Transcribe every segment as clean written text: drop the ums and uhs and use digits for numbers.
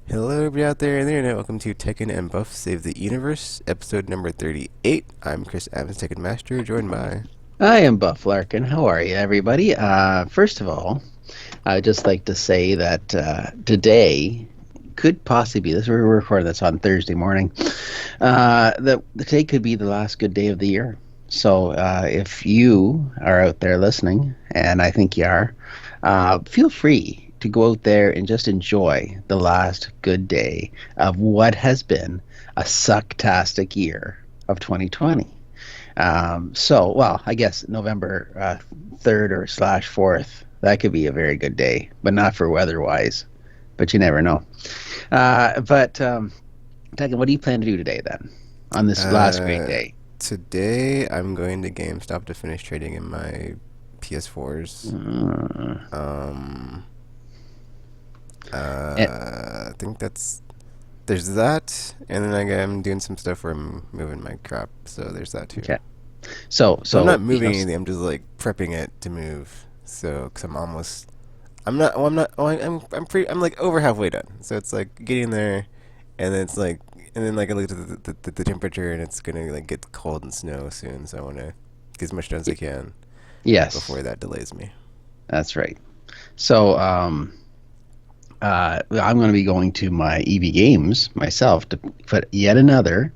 Hello, everybody out there in the internet. Welcome to TKKN and Buff Save the Universe, episode number 38. I'm Chris Adams, Tekken Master, joined by... I am Buff Larkin. How are you, everybody? First of all, I'd just like to say that today could possibly be this. We're recording this on Thursday morning. That today could be the last good day of the year. So if you are out there listening, and I think you are, feel free to go out there and just enjoy the last good day of what has been a sucktastic year of 2020. Well, I guess November 3rd or slash 4th, that could be a very good day, but not for weather-wise. But you never know. Tegan, what do you plan to do today then, on this last great Uh, day? Today, I'm going to GameStop to finish trading in my PS4s. Uh, Um, and, I think that's... There's that, and then I'm doing some stuff where I'm moving my crap, so there's that too. okay. So, Well, I'm not so you know, moving anything, I'm just like prepping it to move. So, because I'm almost... I'm not. Well, I'm not. Well, I'm pretty. I'm like over halfway done. So it's like getting there, and then it's like, and then like I look at the temperature, and it's gonna like get cold and snow soon. So I want to get as much done as I can yes, before that delays me. that's right. So, I'm going to be going to my EB Games myself to put yet another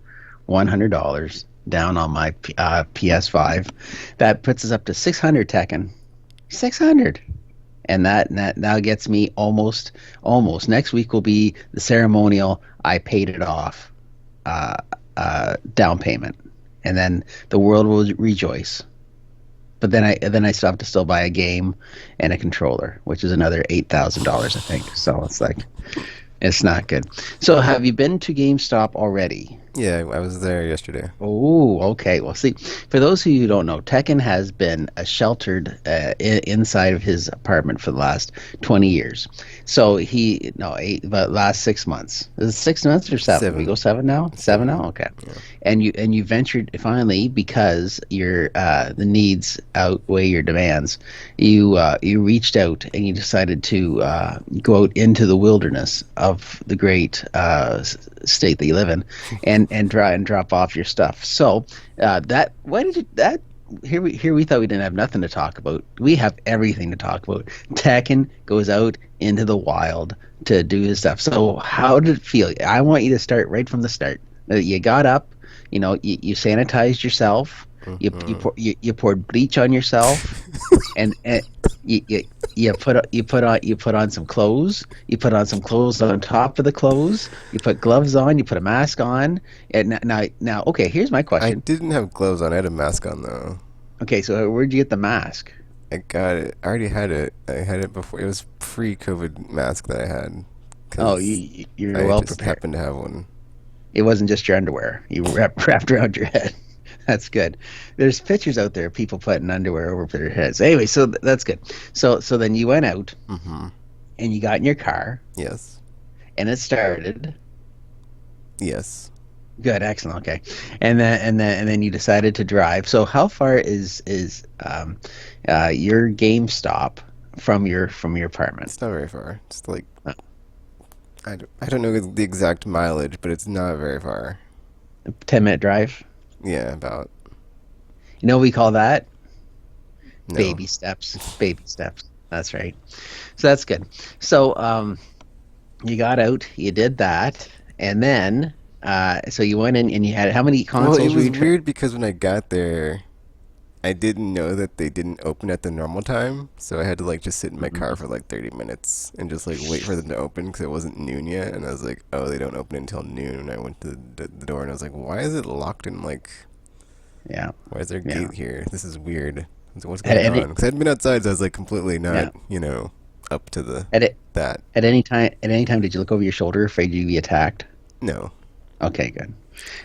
$100 down on my PS5. That puts us up to 600 Tekken. 600. And that now gets me almost. Next week will be the ceremonial. I paid it off, down payment, and then the world will rejoice. But then I still have to still buy a game and a controller, which is another $8,000, I think. So it's like it's not good. So have you been to GameStop already? Yeah, I was there yesterday. Oh, okay. Well, see, for those of you who don't know, Tekken has been sheltered inside of his apartment for the last 20 years. So but last 6 months. Is it 6 months or seven? We go Seven, seven now? Seven now? seven. Okay. Yeah. And you ventured finally because your the needs outweigh your demands. You reached out and you decided to go out into the wilderness of the great state that you live in and drop off your stuff. So that why did you that here we thought we didn't have nothing to talk about. We have everything to talk about. Tekken goes out into the wild to do his stuff. So how did it feel? I want you to start right from the start. You got up, you sanitized yourself. Hmm. You poured bleach on yourself, and you put on some clothes. You put on some clothes on top of the clothes. You put gloves on. You put a mask on. And now, okay. Here's my I question. didn't have gloves on. I had a mask on though. Okay, so where'd you get the mask? I got it. I already had it. I had it before. It was pre-COVID mask that I had Oh, because you're I well just prepared. happened to have one. It wasn't just your underwear. You wrapped around your head. That's good. There's pictures out there of people putting underwear over their heads. Anyway, so that's good. So then you went out Mm-hmm. and you got in your car Yes. and it started. Yes. Good, excellent. Okay, and then you decided to drive. So how far is your GameStop from your apartment? It's not very far. It's like Uh, I don't know the exact mileage, but it's not very far. 10-minute drive. Yeah, about You know what we call that? no. Baby steps. Baby steps. That's right. So that's good. So you got out, you did that, and then so you went in and you had how many Well, it consoles were was you trying? weird because when I got there, I didn't know that they didn't open at the normal time, so I had to like just sit in my car for like 30 minutes and just like wait for them to open because it wasn't noon yet, and I was like, oh, they don't open until noon. And I went to the door and I was like, why is it locked and like Yeah, why is there a yeah. gate here? This is weird. I was like, what's At going any on? Because I hadn't been outside, so I was like completely yeah. not, up to the At it that. at any time did you look over your shoulder afraid you'd be attacked? No. Okay, good.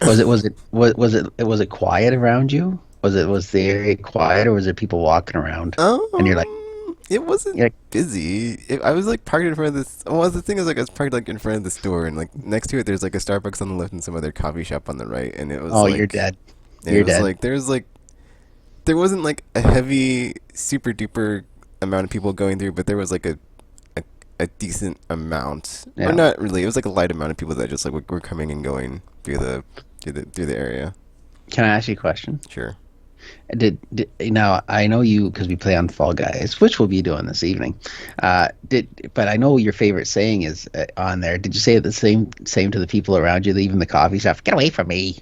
Was it quiet around you? Was the area quiet or was there people walking around? And It wasn't you're like, busy. I was like parked in front of this. Well, the thing is, like, I was parked like in front of the store, and like next to it, there's like a Starbucks on the left and some other coffee shop on the right, and oh, you're dead. You're dead. there wasn't like a heavy, super duper amount of people going through, but there was like a a decent amount, or Yeah. not really. It was like a light amount of people that just like were coming and going through the area. Can I ask you a question? Sure. Did now I know you because we play on Fall Guys, which we'll be doing this evening. But I know your favorite saying is on there. Did you say it the same to the people around you, even the coffee shop? Get away from me!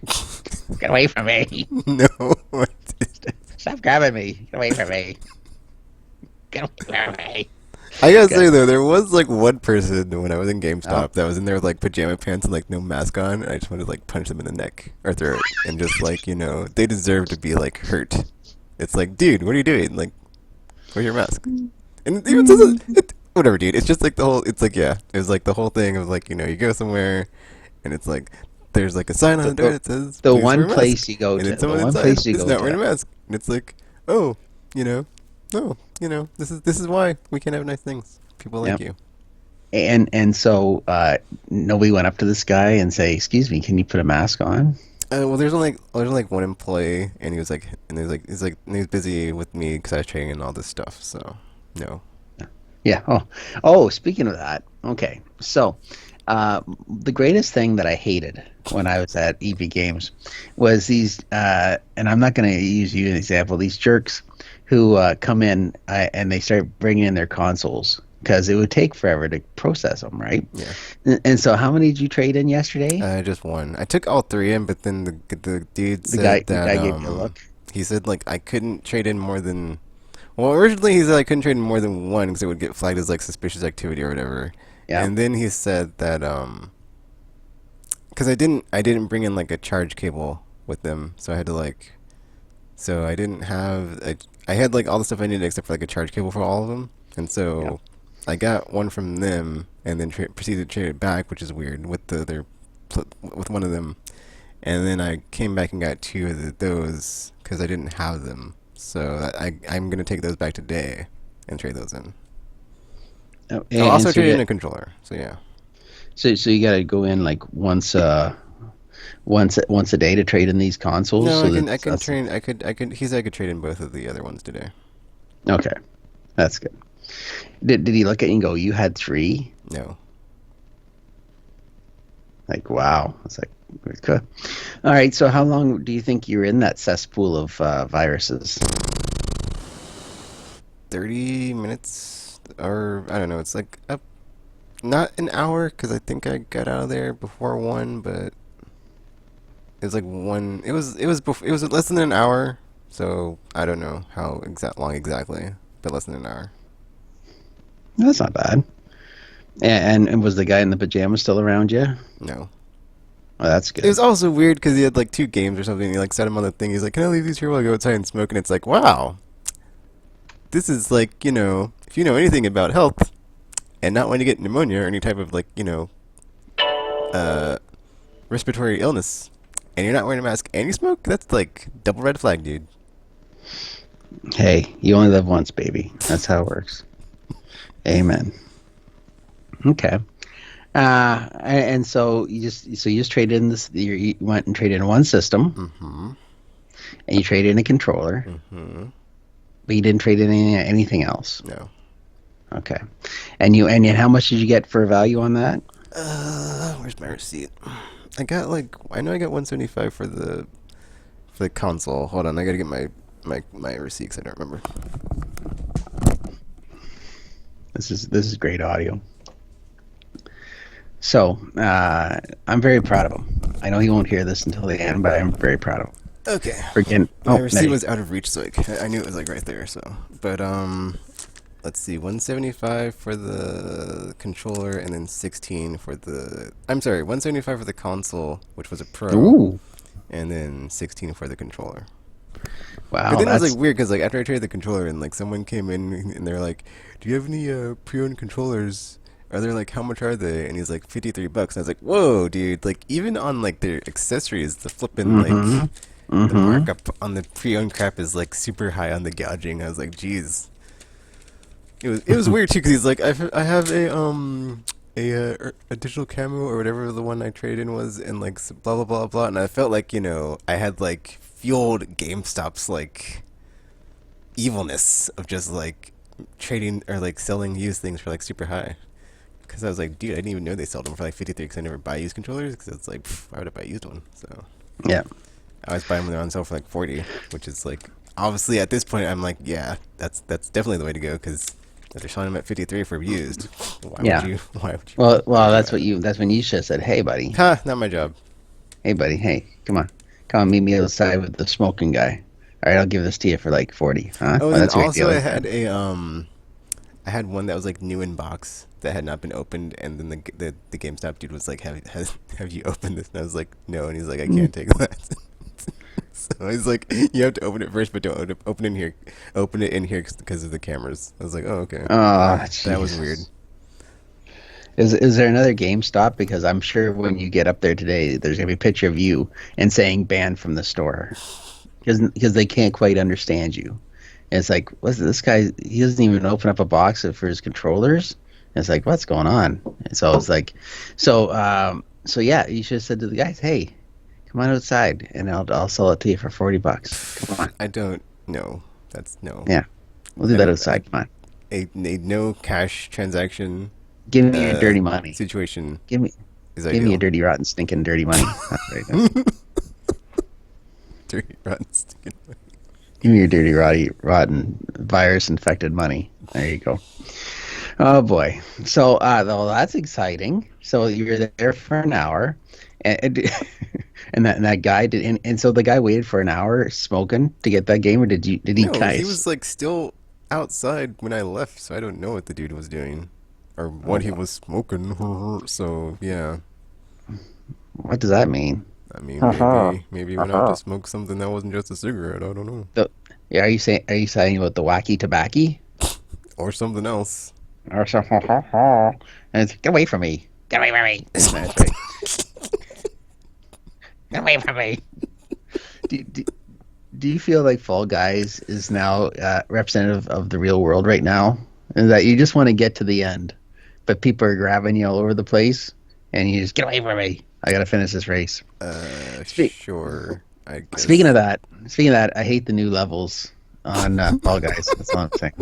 Get away from me! No. Stop grabbing me! Get away from me! Get away from me! I gotta Okay. say though, there was like one person when I was in Oh, GameStop that was in there with like pajama pants and like no mask on, and I just wanted to like punch them in the neck or throat, and just like they deserve to be like hurt. It's like, dude, what are you doing? Like, where's your mask? And it even says whatever, dude. It's just like the whole. It's like yeah, it was like the whole thing of like you go somewhere, and it's like there's like a sign on the, the door the that says the please wear one a mask, place you go and to, then the someone one inside place you is go not wearing to, a mask, and it's like, oh, no, this is why we can't have nice things. People like yeah. you. And so nobody went up to this guy and say, "Excuse me, can you put a mask on?" Well, there's only like one employee, and he was like, and he was busy with me because I was training and all this stuff. So, no. Yeah. Oh. Speaking of that, okay. So, the greatest thing that I hated when I was at EB Games was these, and I'm not going to use you as an example. These jerks who come in and they start bringing in their consoles because it would take forever to process them, right? Yeah. And so, how many did you trade in yesterday? Just one. I took all three in, but then the dude The guy, said the that guy gave you a look. he said like I couldn't trade in more than. Well, originally he said I couldn't trade in more than one because it would get flagged as like suspicious activity or whatever. Yeah. And then he said that because I didn't bring in like a charge cable with them, so I had to like so I didn't have I had like all the stuff I needed except for like a charge cable for all of them, and Yeah. so I got one from them and then proceeded to trade it back, which is weird with with one of them, and then I came back and got two of those because I didn't have them. So I'm gonna take those back today and trade those in. Oh, I'll and also so trade you in a controller. So yeah. so you got to go in like once a day to trade in these consoles. No, So I can that's train. I could. He said I could trade in both of the other ones today. okay. That's good. Did he look at you and go, "You had three?" No. Like, wow. It's like, okay. All right. So how long do you think you're in that cesspool of viruses? 30 minutes, or I don't know. It's like up, not an hour because I think I got out of there before one, but it was like one. It was less than an hour. So I don't know how long exactly, but less than an hour. That's not bad. And was the guy in the pajamas still around you? No. Oh, that's It was good. also weird because he had like two games or something. He like set him on the thing. He's like, "Can I leave these here while I go outside and smoke?" And it's like, wow, this is like if you know anything about health and not want to get pneumonia or any type of like uh, respiratory illness, and you're not wearing a mask and you smoke, that's like double red flag, dude. Hey, you only live once, baby. That's how it works. Amen. Okay. And so you just traded in this. You went and traded in one system, Mm-hmm. and you traded in a controller, Mm-hmm. but you didn't trade in anything else. No. Okay. And how much did you get for value on that? Where's my receipt? I got like I know I got 175 for the console. Hold on, I gotta get my receipt 'cause I don't remember. This is great audio. So I'm very proud of him. I know he won't hear this until the end, but I'm very proud of him Okay. for getting. My Oh, there receipt you was out of reach, so I knew it was like right there. So, but let's see, 175 for the controller, and then 16 for the. I'm sorry, 175 for the console, which was a go. Pro, Ooh, and then 16 for the controller. But wow, then it was like that's weird because like after I traded the controller and like someone came in and they're like, "Do you have any pre-owned controllers?" Are they like, "How much are they?" And he's like, $53. And I was like, "Whoa, dude! Like even on like their accessories, the flipping like mm-hmm, the mm-hmm. markup on the pre-owned crap is like super high on the gouging." I was like, "Geez." It was weird too because he's like, I have a digital camo or whatever the one I traded in was, and like blah blah blah blah, and I felt like I had like fueled GameStop's like evilness of just like trading or like selling used things for like super high. because I was like, dude, I didn't even know they sold them for like 53 because I never buy used controllers because it's like, why would I buy a used one? So Yeah. I always buy them when they're on sale for like 40, which is like obviously at this point I'm like, yeah, that's definitely the way to go because if they're selling them at 53 for used, why would Yeah. you why would you Well, do that's that? what you. That's when you should have said, "Hey, buddy. Ha, not my job. Hey, buddy. Hey, come on, meet me outside with the smoking guy. All right, I'll give this to you for like 40. Huh? Oh, Well, then that's a great also deal. Isn't it? I had one that was like new in box that had not been opened, and then the GameStop dude was like, have you opened this? And I was like, no, and he's like, I Mm. can't take that. So he's like, you have to open it first, but don't open it in here. Open it in here because of the cameras. I was like, oh, okay. Oh, That was weird. Jesus. Is there another GameStop? Because I'm sure when you get up there today, there's gonna be a picture of you and saying banned from the store because they can't quite understand you. And it's like, what's this guy? He doesn't even open up a box for his controllers. And it's like, what's going on? And so it's like, so yeah, you should have said to the guys, hey, come on outside, and I'll sell it to you for $40. Come on, I don't know. That's no. yeah, we'll do I that don't. outside. Come on, A no cash transaction give me your uh dirty money. situation Give me is Give me your ideal. dirty, rotten, stinking, dirty money. That's right. Dirty rotten stinking. Give me your dirty, rotten, virus-infected money. There you go. Oh boy. So, well, that's exciting. So you were there for an hour, and and that guy did, and so the guy waited for an hour smoking to get that game, or did he No, he guys? was like still outside when I left, so I don't know what the dude was doing or Oh, what he was smoking. So yeah, what does that mean? I mean Uh-huh. maybe he went out to Uh-huh. smoke something that wasn't just a cigarette. I don't know, So, yeah, are you saying about the wacky tobacco or something else. or something? And it's get away from me. Get away from me. That's right. Get away from me. Do, do, do you feel like Fall Guys is now representative of the real world right now? And that you just want to get to the end, but people are grabbing you all over the place, and you just get away from me. I got to finish this race. Speak, Sure, I speaking of guess. that, I hate the new levels on Fall Guys. That's all I'm saying.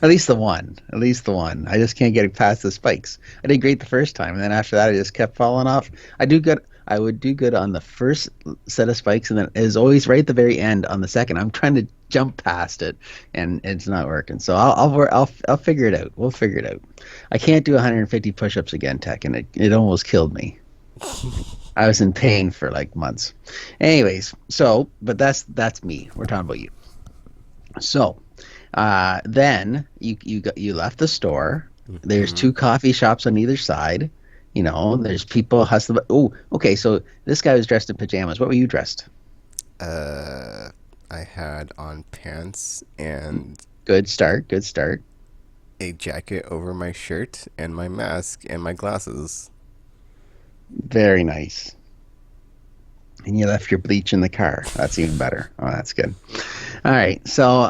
At least the one. At least the one. I just can't get it past the spikes. I did great the first time, and then after that, I just kept falling off. I do good. I would do good on the first set of spikes, and then it is always right at the very end on the second. I'm trying to jump past it, and it's not working. So I'll figure it out. We'll figure it out. I can't do 150 push-ups again, Tech, and it almost killed me. I was in pain for like months. Anyways, but that's me. We're talking about you. So, then you left the store. There's Hmm. two coffee shops on either side. There's people hustling. Oh, okay. So this guy was dressed in pajamas. What were you dressed? Uh, I had on pants and Good start. Good start. a jacket over my shirt and my mask and my glasses. Very nice. And you left your bleach in the car. That's even better. Oh, that's good. All right. So,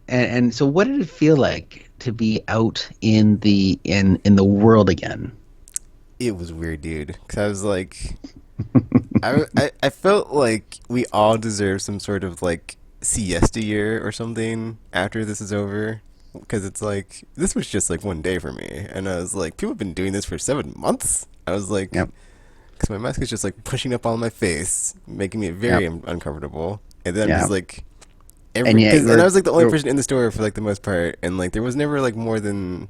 and so, what did it feel like to be out in the world again? It was weird, dude. Cause I was like, I felt like we all deserve some sort of like siesta year or something after this is over. Because it's like this was just like one day for me, and I was like, people have been doing this for 7 months. I was like, Yep. because my mask is just like pushing up on my face, making me Yep. very uncomfortable. And then I'm Yeah. just like And yet and I you're was like the only you're person in the store for like the most part, and like there was never like more than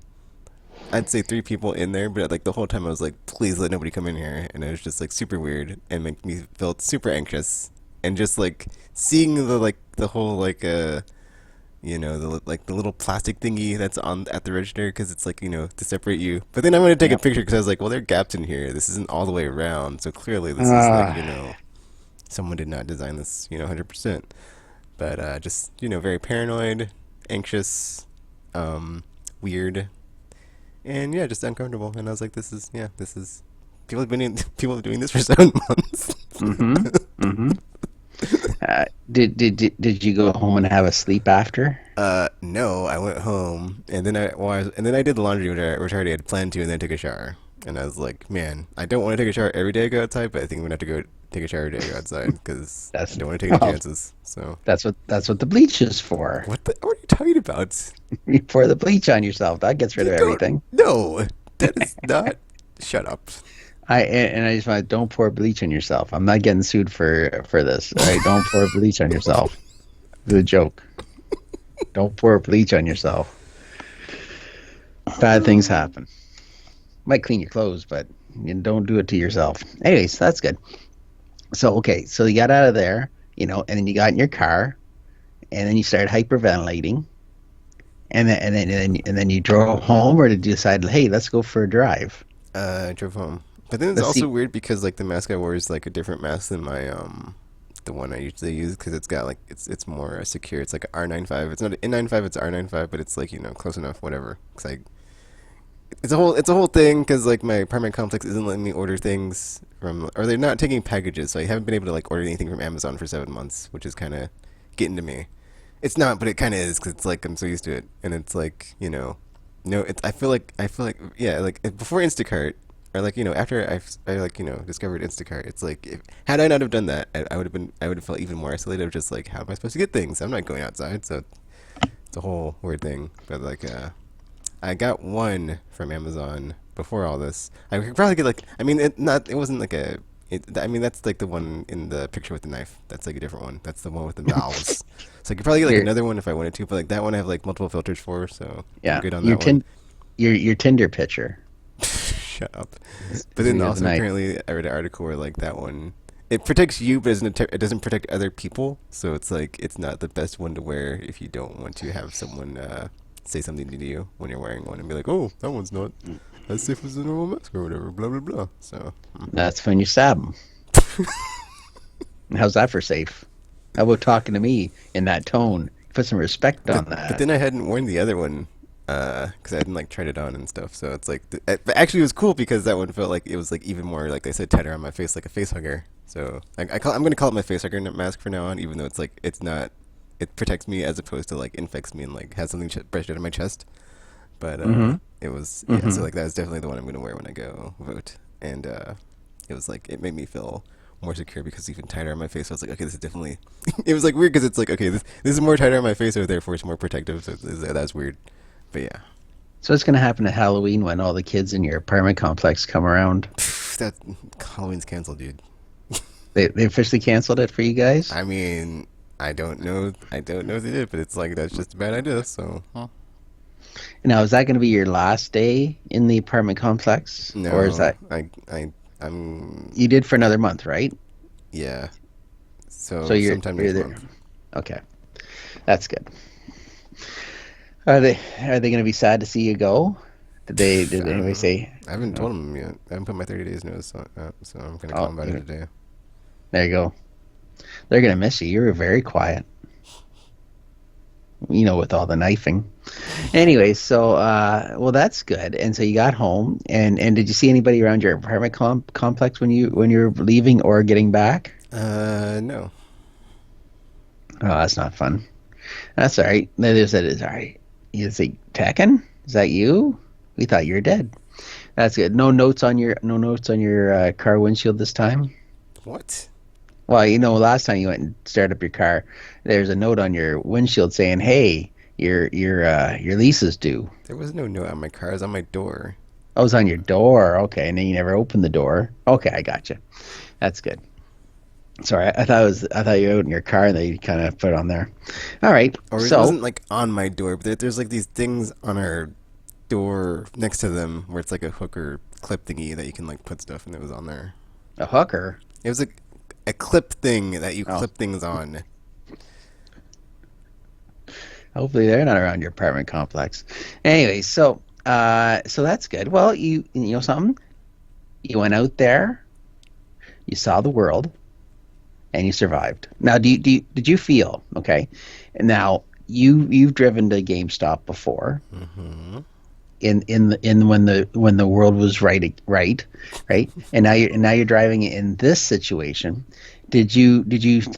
I'd say three people in there, but like the whole time I was like, please let nobody come in here, and it was just like super weird and make me felt super anxious, and just like seeing the whole like the little plastic thingy that's on at the register because it's like to separate you. But then I wanted to take a yep. picture because I was like, well, there are gaps in here. This isn't all the way around, so clearly this is like Ah. someone did not design this 100%. But just very paranoid, anxious, weird, and yeah, just uncomfortable. And I was like, this is people have been people are doing this for 7 months. Mm-hmm. Mm-hmm. Did you go home and have a sleep after? No, I went home and then I did the laundry, which I already had planned to, and then took a shower. And I was like, man, I don't want to take a shower every day I go outside, but I think I'm gonna have to go take a shower day, go outside because I That's don't want to take any well, chances. So that's what the bleach is for. what are you talking about? You pour the bleach on yourself. That gets rid You of don't everything. no. That is not. Shut up. I just want don't pour bleach on yourself. I'm not getting sued for this. All right, don't pour bleach on yourself. It's a joke. Don't pour bleach on yourself. Bad things happen. Might clean your clothes, but you don't do it to yourself. Anyways, that's good. So okay, so you got out of there, and then you got in your car, and then you started hyperventilating, and then you drove home, or did you decide, hey, let's go for a drive? I drove home, but then it's Let's also see. weird because like the mask I wore is like a different mask than my the one I usually use because it's got like it's more secure. It's like a R95. It's not an N95. It's a R95, but it's like close enough. Whatever. It's like it's a whole thing because like my apartment complex isn't letting me order things from or they're not taking packages, so I haven't been able to like order anything from Amazon for 7 months, which is kind of getting to me. It's not, but it kind of is because it's like I'm so used to it, and it's like no, it's I feel like yeah, like before Instacart or like after I like discovered Instacart, it's like had I not have done that, I would have felt even more isolated of just like how am I supposed to get things? I'm not going outside, so it's a whole weird thing. But like I got one from Amazon before all this. I could probably get like I mean it wasn't like I mean that's like the one in the picture with the knife. That's like a different one. That's the one with the valves. So I could probably get like Your another one if I wanted to, but like that one I have like multiple filters for, so I'm yeah, good on your that one. tin your Tinder picture Shut up. But is then the also knife. apparently I read an article where like that one it protects you, but it doesn't protect other people. So it's like it's not the best one to wear if you don't want to have someone say something to you when you're wearing one and be like, oh, that one's not as safe as a normal mask or whatever. Blah blah blah. So. That's when you stab them. How's that for safe? How about talking to me in that tone? Put some respect But on but that. then I hadn't worn the other one because I hadn't like tried it on and stuff. So it's like but actually it was cool because that one felt like it was like even more like they said tighter on my face like a face hugger. So I'm gonna call it my face hugger mask from now on, even though it's like it's not. It protects me as opposed to like infects me and like has something brushed out of my chest. But Mm-hmm. it was yeah. So Mm-hmm. like that was definitely the one I'm gonna wear when I go vote. And it was like it made me feel more secure because even tighter on my face. I was like, okay, this is definitely. It was like weird because it's like okay, this is more tighter on my face, or therefore it's more protective. So that's weird. But yeah, So what's going to happen at Halloween when all the kids in your apartment complex come around? that Halloween's canceled, dude. They officially canceled it for you guys? I mean, I don't know. I don't know if they did, but it's like that's just a bad idea. So Now, is that going to be your last day in the apartment complex? Or is no, that I'm you did for another month, right? yeah. So So you're sometime you're next there. month. Okay. That's good. Are they going to be sad to see you go? Did I don't anybody know. say I haven't no? told him yet. I haven't put my 30 days notice on, so I'm gonna call Oh, him about it today. there you go. They're going to miss you. You were very quiet, with all the knifing. Anyway, so well, that's good. And so you got home, and did you see anybody around your apartment complex when you were leaving or getting back? No. Oh, that's not fun. That's all right. They said it's all right. You think Tekken? Is that you? We thought you were dead. That's good. No notes on your car windshield this time. What? Well, last time you went and started up your car, there's a note on your windshield saying, "Hey, your lease is due." There was no note on my car. It was on my door. I was on your door. Okay, and then you never opened the door. Okay, I got you. That's good. Sorry, I thought you were out in your car and they kind of put it on there. All right, Or it so wasn't like on my door, but there's like these things on our door next to them where it's like a hook or clip thingy that you can like put stuff, and it was on there. a hooker. It was like a clip thing that you Oh, clip things on. hopefully they're not around your apartment complex. Anyway, so that's good. Well, you know something. You went out there, you saw the world, and you survived. Now, did you feel okay? Now you've driven to GameStop before Hmm. in when the world was right, and now you're driving in this situation. Did you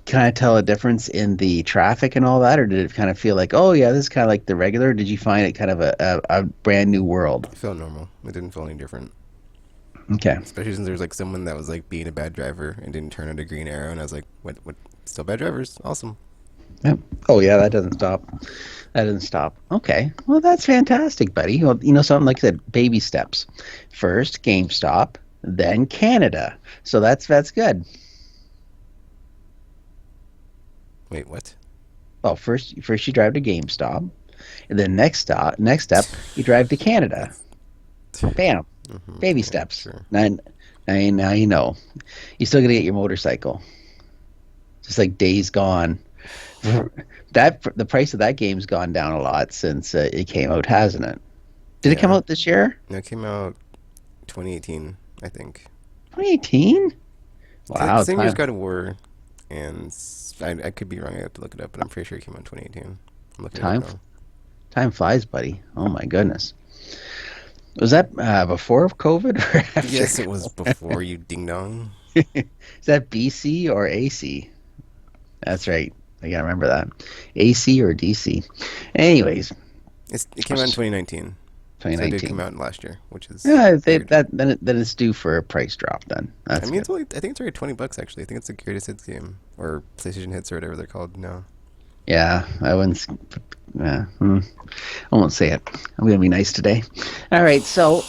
kind of tell a difference in the traffic and all that, or did it kind of feel like, oh yeah, this is kind of like the regular? Or did you find it kind of a brand new world? It felt normal. It didn't feel any different. Okay. Especially since there's like someone that was like being a bad driver and didn't turn on a green arrow, and I was like, what? Still bad drivers? Awesome. Yep. Oh yeah, that doesn't stop. That doesn't stop. Okay. Well, that's fantastic, buddy. Well, something like I said, baby steps. First GameStop, then Canada. So that's good. Wait, what? Well, first you drive to GameStop, and then next step, you drive to Canada. That's Bam. Baby yeah, steps. sure. Now you know. You still got to get your motorcycle. Just like Days Gone. That the price of that game's gone down a lot since it came out, hasn't it? Did it come Yeah. out this year? No, it came out 2018, I think. 2018? It's like the Wow, same year as time God of War, and I could be wrong. I have to look it up, but I'm pretty sure it came out in 2018. I'm looking it up time now. time flies, buddy. Oh my goodness. Was that before COVID or after? Yes, it was before you ding dong. Is that BC or AC? That's right. I gotta remember that. AC or DC. Anyways, It came out in 2019, so it did come 2019. out last year, which is Yeah, weird. then it's due for a price drop. Then I that's mean, good. it's only I think it's already $20 actually. I think it's the greatest hits game or PlayStation hits or whatever they're called now. Yeah, I wouldn't. Yeah, I won't say it. I'm gonna be nice today. All right. So,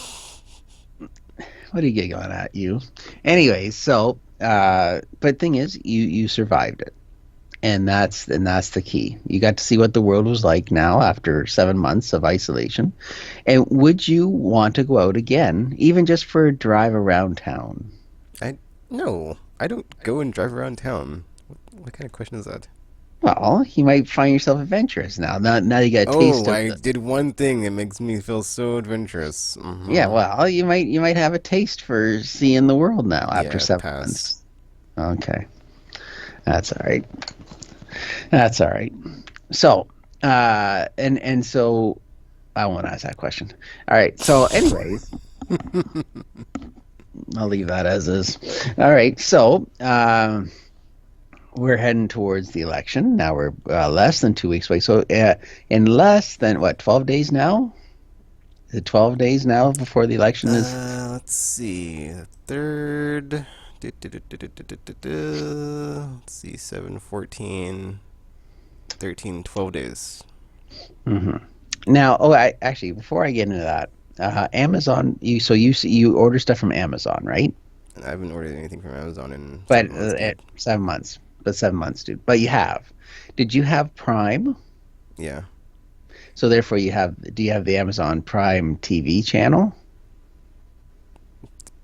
what are you giggling at, you? Anyways, so but thing is, you survived it, and that's the key. You got to see what the world was like now after 7 months of isolation. And would you want to go out again, even just for a drive around town? I no, I don't go and drive around town. What kind of question is that? Well, you might find yourself adventurous now. Now you got a taste Oh, of I the. did one thing that makes me feel so adventurous. Yeah, well, you might have a taste for seeing the world now after Yeah, seven pass. months. Okay, that's all right. That's all right. So, and so I won't ask that question. All right. So, anyways, I'll leave that as is. All right. So, we're heading towards the election. Now we're less than 2 weeks away. So, in less than what, 12 days now? Is it 12 days now before the election is? Let's see. The third. Let's see. 7, 14, 13, 12 days. Hmm. Now, oh, I actually before I get into that, Amazon. You order stuff from Amazon, right? And I haven't ordered anything from Amazon in But 7 months, dude. 7 months. But 7 months, dude. But you have. Did you have Prime? Yeah. So therefore, you have. Do you have the Amazon Prime TV channel?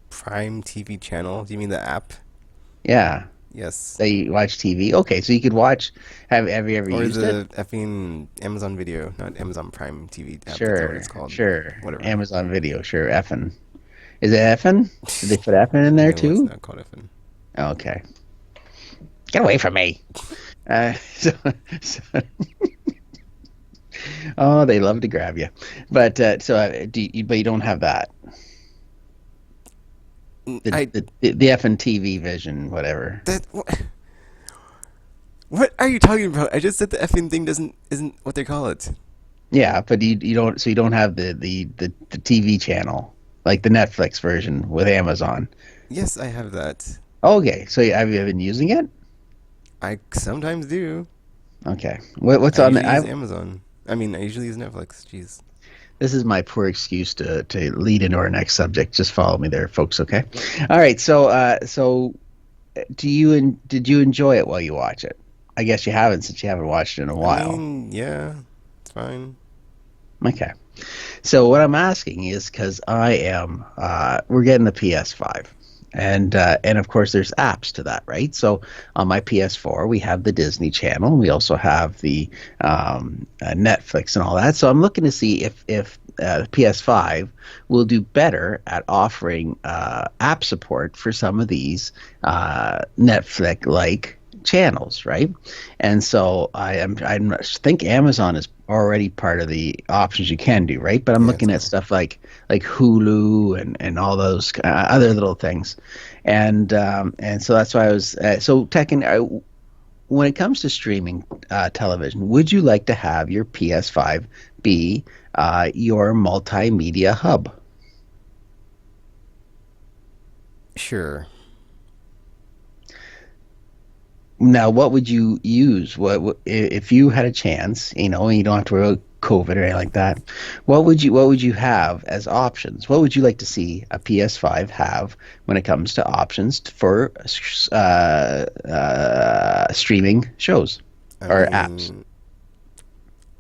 Prime TV channel. Do you mean the app? Yeah. Yes. So you watch TV. Okay, so you could watch. Have you ever Or used it? the effing Amazon Video, not Amazon Prime TV app. That's not what Sure, it's called. sure. Whatever. Amazon Video, sure. Effin. Is it effin? Did they put effin in there No, it's too? not called effing. Okay. Get away from me. Uh, so, so, oh, they love to grab you. But but you don't have that. I The effing TV Vision, whatever. that what are you talking about? I just said the effing thing doesn't isn't what they call it. Yeah, but you don't. So you don't have the TV channel like the Netflix version with Amazon. Yes, I have that. Okay, so have you been using it? I sometimes do. Okay. What's I on the? usually use Amazon. I mean, I usually use Netflix. Jeez. This is my poor excuse to lead into our next subject. Just follow me there, folks. Okay. All right. So did you enjoy it while you watch it? I guess you haven't since you haven't watched it in a I while. mean, yeah, it's fine. Okay. So what I'm asking is because we're getting the PS5, and of course there's apps to that, right? So on my PS4 we have the Disney Channel, we also have the Netflix and all that. So I'm looking to see if PS5 will do better at offering app support for some of these Netflix like channels, right? And so I think Amazon is already part of the options you can do, right? But I'm Yeah, it's looking at fine. stuff like Hulu and all those other little things, and so that's why I was so Tekken. When it comes to streaming television, would you like to have your PS5 be your multimedia hub? Sure. Now, what would you use? If you had a chance, and you don't have to worry about COVID or anything like that? What would you have as options? What would you like to see a PS5 have when it comes to options for streaming shows I or apps? mean,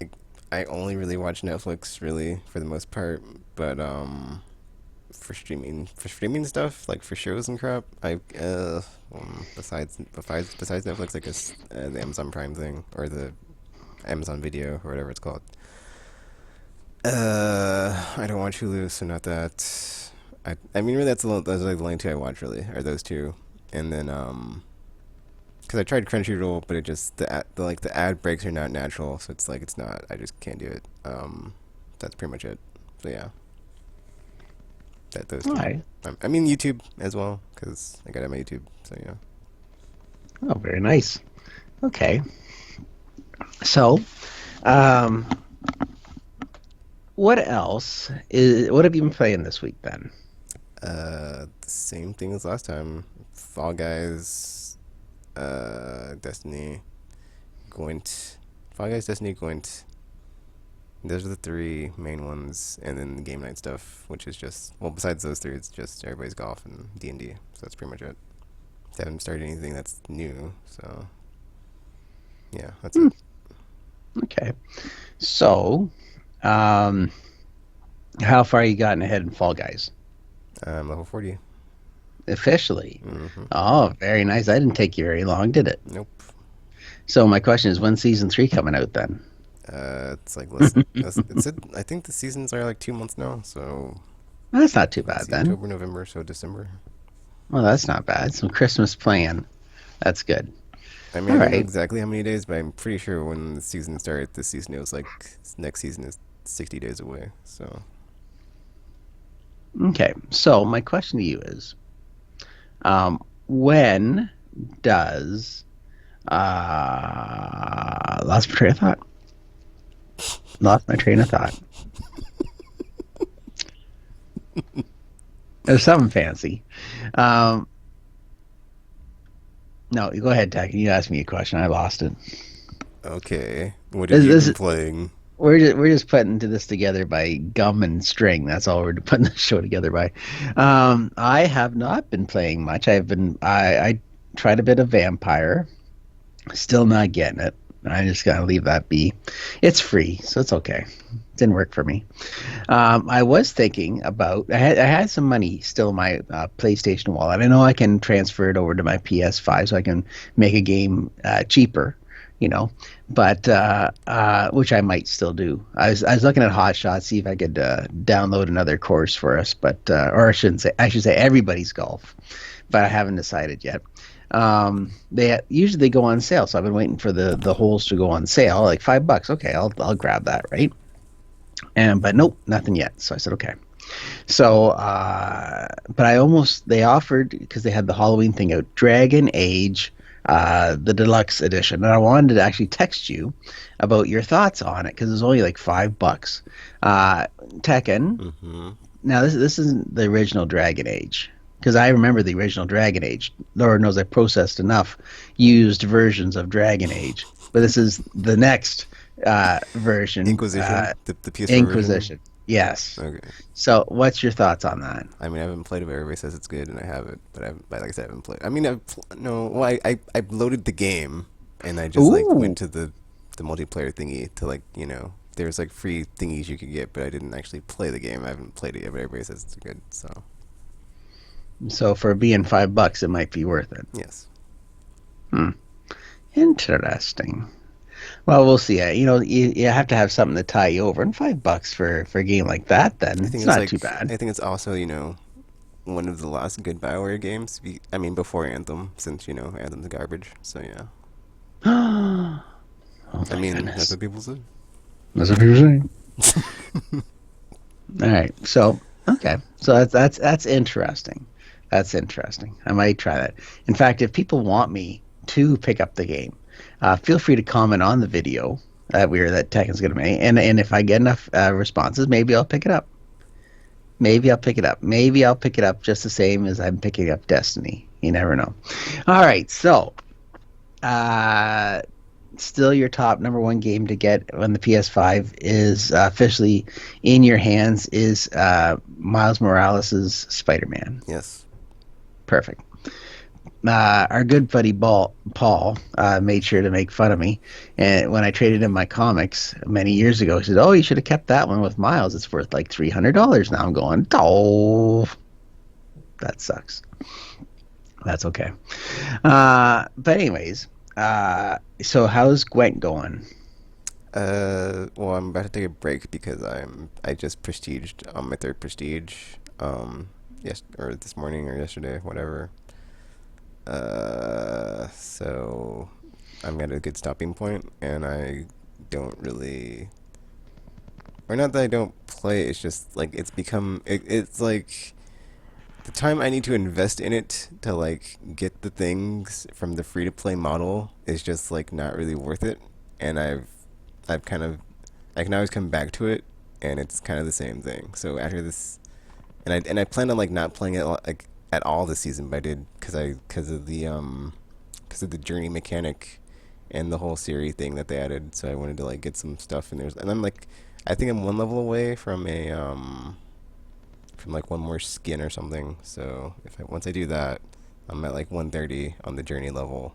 I I only really watch Netflix really for the most part, but for streaming stuff like for shows and crap, besides Netflix, I guess the Amazon Prime thing or the Amazon Video or whatever it's called. I don't watch Hulu, so not that. I mean, really, those are like the only two I watch really, are those two, and then because I tried Crunchyroll, but it just the ad breaks are not natural, so it's like it's not. I just can't do it. That's pretty much it. So yeah, those All two. right. I mean YouTube as well, because I got it on my YouTube. So yeah. Oh, very nice. Okay. So, um, what have you been playing this week then? The same thing as last time. Fall Guys, Destiny, Gwent. Fall Guys, Destiny, Gwent. Those are the three main ones, and then the game night stuff, which is just besides those three, it's just everybody's golf and D&D. So that's pretty much it. I haven't started anything that's new, so yeah, that's Hmm, it. okay. So, um, how far you gotten ahead in Fall Guys? Level 40. Officially. Mm-hmm. Oh, very nice. I didn't take you very long, did it? Nope. So my question is, when's season three coming out then? It's like less. It's it. I think the seasons are like 2 months now, so That's not too let's bad see, then. October, November, so December. Well, that's not bad. Some Christmas plan. That's good. I mean, All I don't know right. exactly how many days, but I'm pretty sure when the season started, this season it was like next season is 60 days away. So Okay. So my question to you is, when does lost my train of thought? Lost my train of thought. There's something fancy. Um, no, you go ahead, Tech. You asked me a question. I lost it. okay, what have This, you this been playing? we're just putting this together by gum and string. That's all we're putting the show together by. I have not been playing much. I tried a bit of Vampire. Still not getting it. I just gotta leave that be. It's free, so it's okay. Didn't work for me. I was thinking about. I had some money still in my PlayStation wallet. I know I can transfer it over to my PS5, so I can make a game cheaper. You know, but which I might still do. I was looking at Hot Shots, see if I could download another course for us, but or I should say everybody's golf, but I haven't decided yet. They usually go on sale, so I've been waiting for the holes to go on sale, like $5. Okay, I'll grab that, right? And but nope, nothing yet. So I said okay. So, but they offered because they had the Halloween thing out, Dragon Age, the deluxe edition, and I wanted to actually text you about your thoughts on it because it was only like $5. Tekken. Mm-hmm. Now this isn't the original Dragon Age because I remember the original Dragon Age. Lord knows I processed enough used versions of Dragon Age, but this is the next version, Inquisition, the PS4 version. Inquisition. Yes. Okay. So, what's your thoughts on that? I mean, I haven't played it, but everybody says it's good, and I have it. But like I said, I haven't played. I mean, no. Well, I loaded the game, and I just like Ooh. went to the multiplayer thingy to like there's like free thingies you could get, but I didn't actually play the game. I haven't played it yet, but everybody says it's good. So So, for being $5, it might be worth it. yes, Hmm. Interesting. Well, we'll see. You have to have something to tie you over, and $5 for a game like that, then I think it's it's not like too bad. I think it's also one of the last good Bioware games. I mean, before Anthem, since Anthem's garbage. So yeah, Oh I my mean that's goodness. what people say. That's what you're saying. All right. So, okay. So that's interesting. That's interesting. I might try that. In fact, if people want me to pick up the game, feel free to comment on the video that Tekken's going to make, and if I get enough responses, maybe I'll pick it up. Maybe I'll pick it up. Maybe I'll pick it up just the same as I'm picking up Destiny. You never know. All right, so uh, still your top number one game to get on the PS5 is officially in your hands is Miles Morales' Spider-Man. Yes. Perfect. Our good buddy Paul made sure to make fun of me, and when I traded in my comics many years ago, he said, "Oh, you should have kept that one with Miles. It's worth like $300 now." I'm going, "Oh, that sucks." That's okay. But anyways, so how's Gwent going? Well, I'm about to take a break because I just prestiged on my third prestige. Yes, or this morning or yesterday, whatever. So I'm at a good stopping point, and I don't really, or not that I don't play. It's just like it's like the time I need to invest in it to like get the things from the free to play model is just like not really worth it. And I've kind of I can always come back to it, and it's kind of the same thing. So after this, and I plan on like not playing it like at all this season, but I did because of the journey mechanic and the whole series thing that they added. So I wanted to like get some stuff in there, and I'm like, I think I'm one level away from like one more skin or something. So once I do that, I'm at like 130 on the journey level,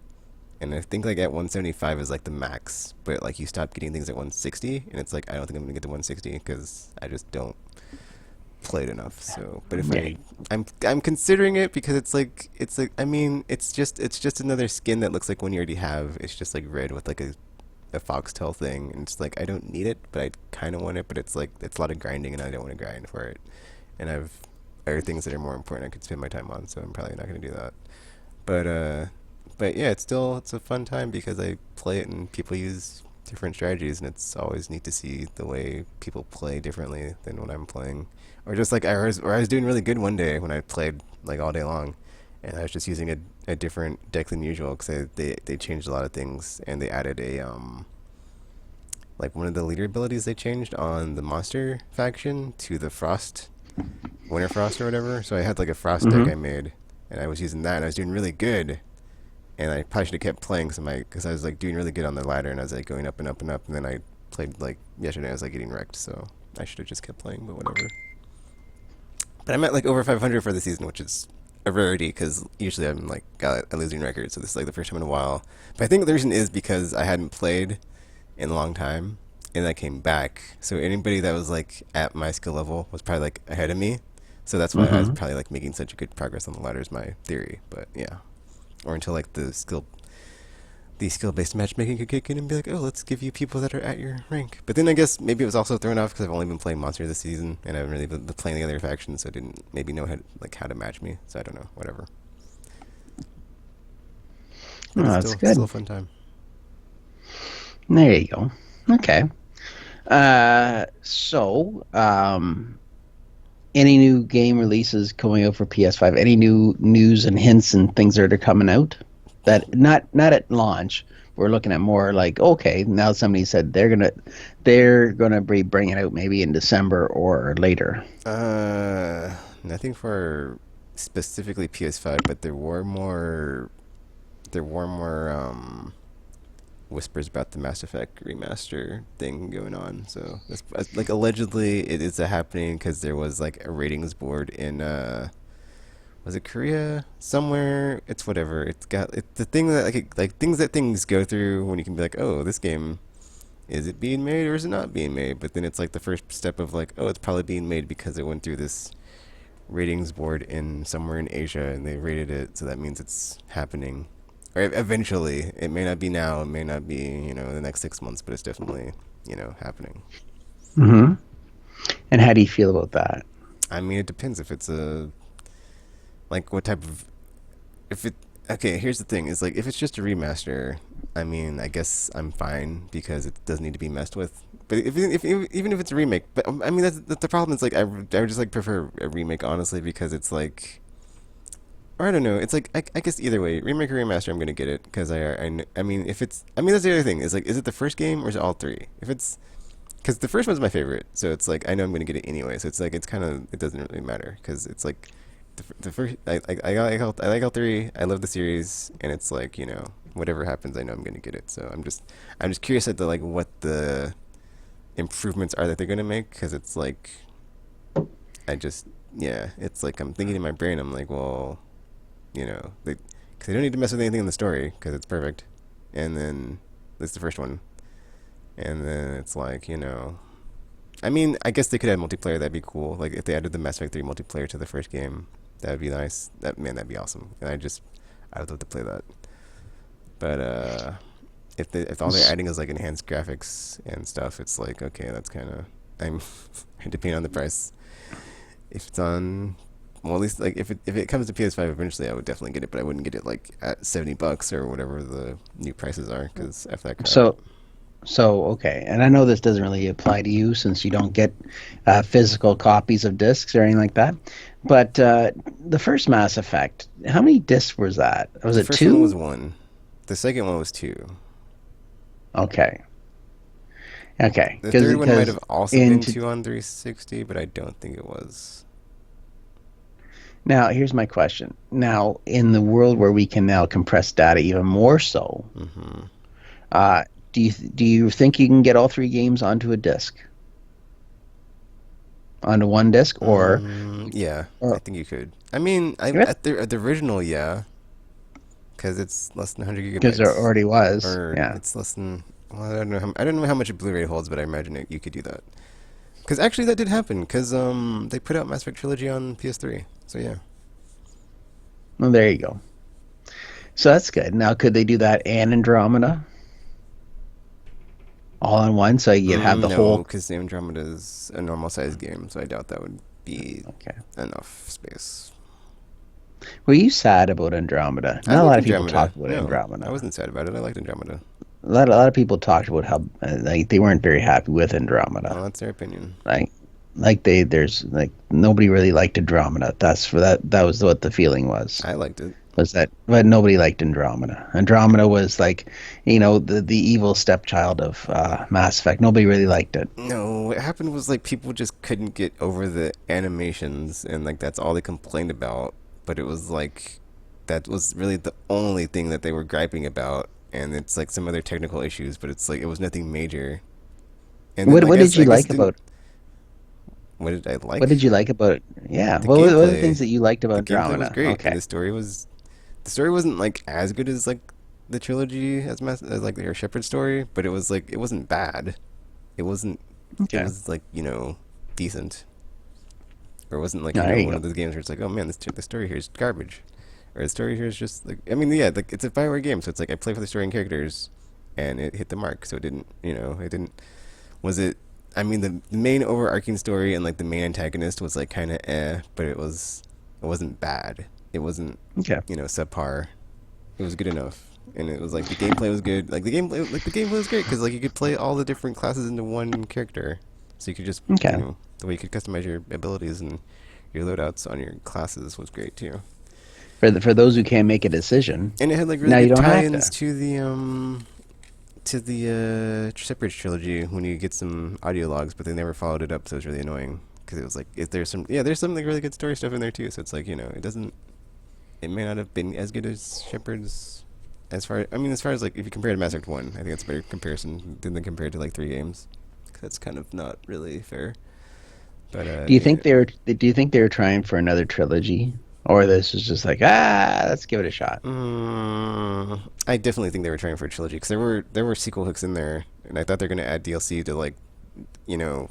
and I think like at 175 is like the max. But like you stop getting things at 160, and it's like I don't think I'm gonna get to 160 because I just don't play it enough. So, but if Yeah. I'm considering it because it's like I mean it's just another skin that looks like one you already have. It's just like red with like a foxtail thing, and it's like I don't need it, but I kind of want it. But it's like it's a lot of grinding, and I don't want to grind for it. And I've other things that are more important I could spend my time on, so I'm probably not going to do that. But but yeah, it's a fun time because I play it and people use different strategies, and it's always neat to see the way people play differently than when I'm playing. Or just like I was doing really good one day when I played like all day long, and I was just using a different deck than usual because they changed a lot of things, and they added a like one of the leader abilities they changed on the monster faction to the frost Winter Frost or whatever. So I had like a Frost deck Mm-hmm. I made, and I was using that, and I was doing really good. And I probably should have kept playing because I was like doing really good on the ladder, and I was like going up and up and up. And then I played like yesterday, I was like getting wrecked. So I should have just kept playing, but whatever. But I'm at like over 500 for the season, which is a rarity because usually I'm like got a losing record. So this is like the first time in a while. But I think the reason is because I hadn't played in a long time, and I came back. So anybody that was like at my skill level was probably like ahead of me. So that's why I was Mm-hmm. probably like making such a good progress on the ladder is my theory. But yeah, or until like the skill based matchmaking could kick in and be like, oh, let's give you people that are at your rank. But then I guess maybe it was also thrown off because I've only been playing Monster this season, and I haven't really been playing the other factions, so I didn't maybe know how to match me. So I don't know, whatever. Oh, But it's that's still good. a fun time. There you go. Okay. So, any new game releases coming out for PS5? Any new news and hints and things that are coming out that not at launch? We're looking at more like okay, now somebody said they're gonna be bringing it out maybe in December or later. Nothing for specifically PS5, but there were more whispers about the Mass Effect remaster thing going on. So that's like allegedly it is happening because there was like a ratings board in was it Korea somewhere? It's whatever. It's got it's the thing that like things that things go through when you can be like, oh, this game is it being made or is it not being made? But then it's like the first step of like, oh, it's probably being made because it went through this ratings board in somewhere in Asia and they rated it, so that means it's happening. Or eventually, it may not be now, it may not be the next 6 months, but it's definitely happening. Hmm. And how do you feel about that? I mean, it depends if it's a like what type of if it. Okay, here's the thing: is like if it's just a remaster, I mean, I guess I'm fine because it doesn't need to be messed with. But if even if it's a remake, but I mean that's the problem. Is like I would just like prefer a remake honestly because it's like or I don't know. It's like I guess either way, remake or remaster, I'm gonna get it because I mean if it's I mean that's the other thing is like is it the first game or is it all three? because the first one's my favorite, so it's like I know I'm gonna get it anyway. So it's like it's kind of it doesn't really matter because it's like the first I like all three. I love the series, and it's like whatever happens, I know I'm gonna get it. So I'm just curious at the like what the improvements are that they're gonna make because it's like I just yeah, it's like I'm thinking in my brain. I'm like, well, because they don't need to mess with anything in the story because it's perfect. And then that's the first one, and then it's like I mean, I guess they could add multiplayer. That'd be cool. Like if they added the Mass Effect 3 multiplayer to the first game, that would be nice. That'd be awesome. And I would love to play that. But if all they're adding is like enhanced graphics and stuff, it's like okay, that's kind of I'm depending on the price. If it's on, well, at least like if it comes to PS5 eventually, I would definitely get it. But I wouldn't get it like at $70 or whatever the new prices are because f that crap. So okay, and I know this doesn't really apply to you since you don't get physical copies of discs or anything like that. But the first Mass Effect, how many discs was that? Was The it first one was two? one. The second one was two. Okay, okay, The third one might because have also been into two on 360, but I don't think it was. now here's my question. Now in the world where we can now compress data even more so, Mm-hmm. uh, do you think you can get all three games onto a disc, onto one disc, Yeah, I or think you could. I mean, I because at the original, yeah, because it's less than 100 there gigabytes, already was, or yeah. it's less than. Well, I don't know how much a Blu-ray holds, but I imagine you could do that. Because actually, that did happen. Because they put out Mass Effect Trilogy on PS3. So yeah. Well, there you go. So that's good. Now, could they do that and Andromeda all in one, so you'd have the No, whole? because Andromeda is a normal sized game, so I doubt that would be Okay. enough space. Were you sad about Andromeda? I Not a liked lot of people Andromeda. talked about No, I Andromeda. wasn't sad about it. I liked Andromeda. A lot of people talked about how like they weren't very happy with Andromeda. Well, that's their opinion. Like there's like nobody really liked Andromeda. That's for that was what the feeling was. I liked it. Was that but nobody liked Andromeda. Andromeda was like, the evil stepchild of Mass Effect. Nobody really liked it. No, what happened was like people just couldn't get over the animations, and like that's all they complained about. But it was like that was really the only thing that they were griping about, and it's like some other technical issues, but it's like it was nothing major. And then What did I you guess like didn't. about What did I what like? did you like about it? Yeah. The What are the things gameplay. that you liked about The gameplay was Andromeda? great, and Okay. the story wasn't like as good as like the trilogy as like their Shepherd story, but it was like it wasn't bad. It wasn't. It Okay. was like decent, or it wasn't like There you one go. of those games where it's like oh man the story here is garbage, or the story here is just like I mean yeah like it's a Bioware game, so it's like I play for the story and characters, and it hit the mark. So it didn't was it. I mean the main overarching story and like the main antagonist was like kind of but it wasn't bad. It wasn't Okay. subpar. It was good enough, and it was like the gameplay was good. The gameplay was great because like you could play all the different classes into one character, so you could just Okay. the way you could customize your abilities and your loadouts on your classes was great too. For those who can't make a decision, And it had like really now you good don't have tie-ins to. to the Separate trilogy when you get some audio logs, but they never followed it up, so it was really annoying because it was like if there's some like really good story stuff in there too. So it's like it may not have been as good as Shepard's. As far as like if you compare to Mass Effect 1, I think that's a better comparison than compared to like three games. 'Cause that's kind of not really fair. But Do you think they were trying for another trilogy, or this was just like let's give it a shot? I definitely think they were trying for a trilogy because there were sequel hooks in there, and I thought they're gonna add DLC to like, you know,